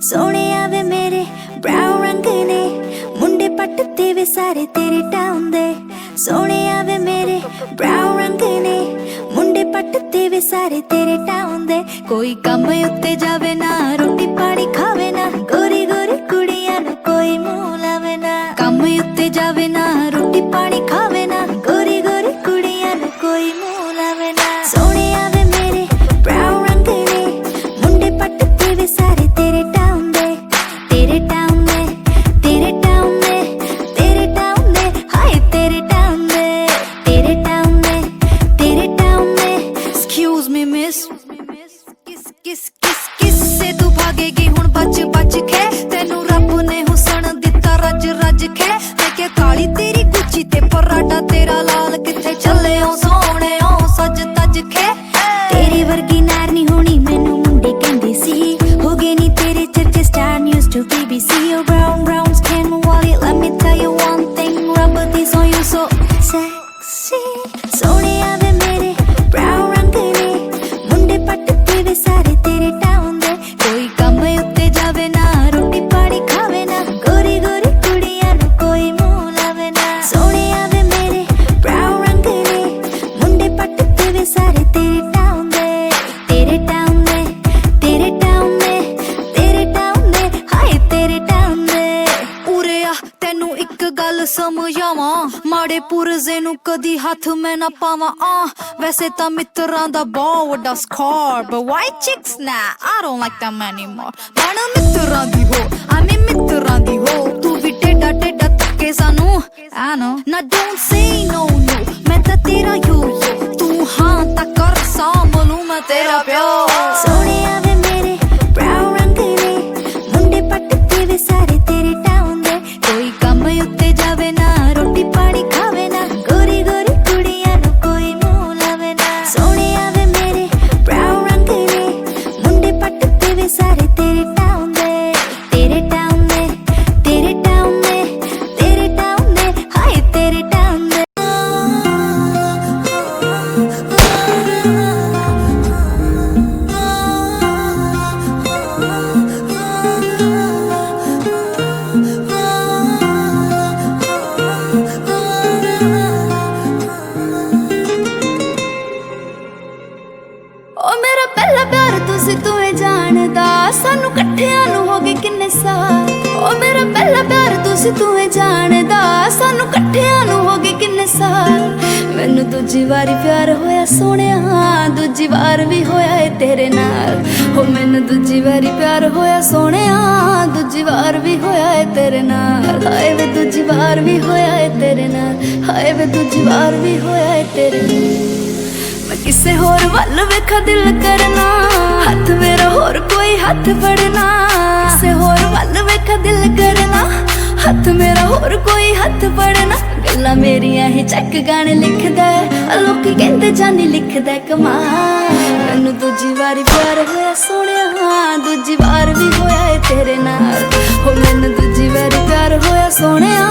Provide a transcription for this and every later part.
सोने आवे मेरे ब्राउन रंग ने मुंडे पटते वे सारे तेरे टाउन दे। सोने आवे मेरे ब्राउन रंग ने मुंडे पटते वे सारे तेरे टाउन दे। कोई कम उत्ते जावे ना रोटी पानी खावे ना गोरी गोरी कुड़ियां नू कोई मुंह लावे ना। कम उत्ते जावे ना रोटी पानी खावे ना गोरी गोरी कुड़ियां नू कोई मुंह लावे ना। सोने आवे मेरे ब्राउन रंग ने मुंडे पटते वे सारे तेरे टाउन दे। तेरे टाउन दे तेरे टाउन दे तेरे टाउन दे हाय तेरे टाउन दे। तेरे टाउन दे तेरे टाउन दे। एक्सक्यूज मी मिस किस किस किस किस से तू भागेगी हुण बच बच के। तेनू रब ने हुसन दिता रज रज के। मैं काली तेरी गुच्ची ते पराटा तेरा लाल किथे चले ओ सोने ओ सज तज के। तेरे वर्गी नार नी होनी मैनू मुंडे कहंदे सी। हो गए नी तेरे चर्चे star news to BBC। Oh brown brown skin Wally, let me tell you one thing, rub these on you so sexy। सोने आवे मेरे ब्राउन रंग ने मुंडे पटते वे सारे तेरे टाउन दे। कोई कम उत्ते जावे ना रोटी पानी खावे ना गोरी गोरी कुड़ियां नू कोई मुंह लावे ना। सोने आवे मेरे ब्राउन रंग ने मुंडे पटते वे सारे तेरे टाउन दे। तेरे टाउन दे तेरे टाउन दे तेरे टाउन दे हाय तेरे टाउन दे। उरे आ तेनू एक गल समझावां माड़े पुरजे नू कदी हथ मैं ना पावां। वैसे तां मित्रां दा बहुत वड्डा score but white chicks nah I don't like them anymore। बन मित्रां दी हो आने मित्रां दी हो तू भी टेढ़ा टेढ़ा तक्के सानू I know ना don't say no no मैं तां तेरा यो तू हाँ तां कर सामलू मैं तेरा प्यार। सोने आवे मेरे ब्राउन रंग ने मुंडे पटते वे सारे तेरे टाउन दे। कोई कम उत्ते जावे ना रोटी पानी खावे ना गोरी गोरी कुड़ियां नू कोई मुंह लावे ना। सोने आवे मेरे ब्राउन रंग ने मुंडे पटते वे सारे तेरे टाउन दे। तेरे टाउन दे तेरे टाउन दे तेरे टाउन दे हाय तेरे टाउन दे। ओ मेरा पहला प्यार तुसी तुए जानदा सानू कट्ठियां नू हो गए किन्ने साल। ओ मेरा पहला प्यार तुसी तुए जानदा सानू कट्ठियां नू हो गए किन्ने साल। मैनू दूजी वारी प्यार होया सोहणिया दूजी वार भी होया है तेरे नाल। हो मैनू दूजी वारी प्यार होया सोहणिया दूजी वार भी होया है तेरे नाल। हाय वे दूजी वार भी होया है तेरे नाल। हाय वे दूजी वार भी होया है तेरे नाल। मैं किसे होर वल वेखा दिल करना हथ मेरा होर कोई हथ फड़ना। किसे होर वल वेखा दिल करना हथ मेरा होर कोई हथ फड़ना। गल्लां मेरियां ही चक गाने लिखदा है लोकी कहंदे जानी लिखदा कमाल। मैनू दूजी वारी प्यार होया सोहणिया दूजी वार भी होया है तेरे नाल। हो मैनू दूजी वारी प्यार होया सोहणिया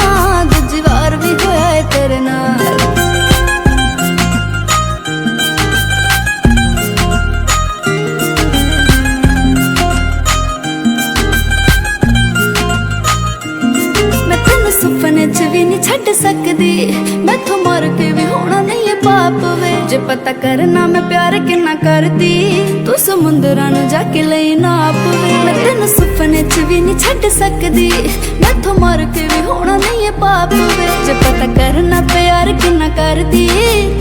दूजी वार भी होया है तेरे नाल। सुपने च भी नहीं छड़ सकदी मैथों मर के भी होना नहीं है पाप वे। जे पता करना मैं प्यार किन्ना करदी तू समुंदरां नू जाके लई नाप वे। मैं तेनू सुपने च भी नहीं छड़ सकदी मैथों मर के भी होना नहीं है पाप वे। जे पता करना प्यार किन्ना करदी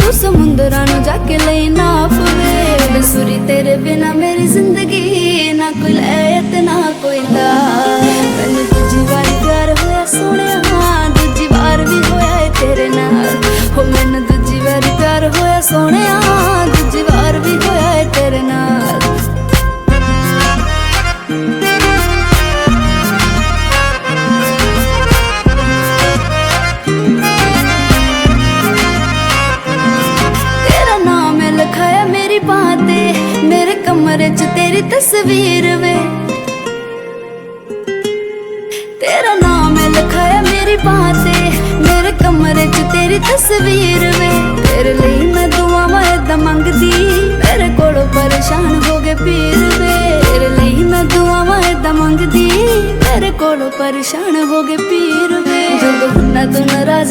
तू समुंदरां नू जाके लई नाप वे। बेसुरी तेरे बिना मेरी जिंदगी ना कोई लै ते ना कोई दा। मैनू दूजी वारी प्यार होया सोहणिया दूजी वार भी होया है तेरे नाल। हो मैनू दूजी वारी प्यार होया सोहणिया दूजी वार भी होया है तेरे नाल। तेरा नाम है लिखाया मेरी बात ते मेरे कमरे च तेरी तस्वीर वे। तेरा नाम है लिखाया मेरी बातें मेरे कमरे च तेरी तस्वीर में। तेरे लिए मैं दुआवां ऐदां मंगदी मेरे कोलों परेशान हो गए पीर वे। तेरे लिए मैं दुआवां दा मंगदी मेरे कोलों परेशान हो गए पीर वे। जदों हुन्ना तू नाराज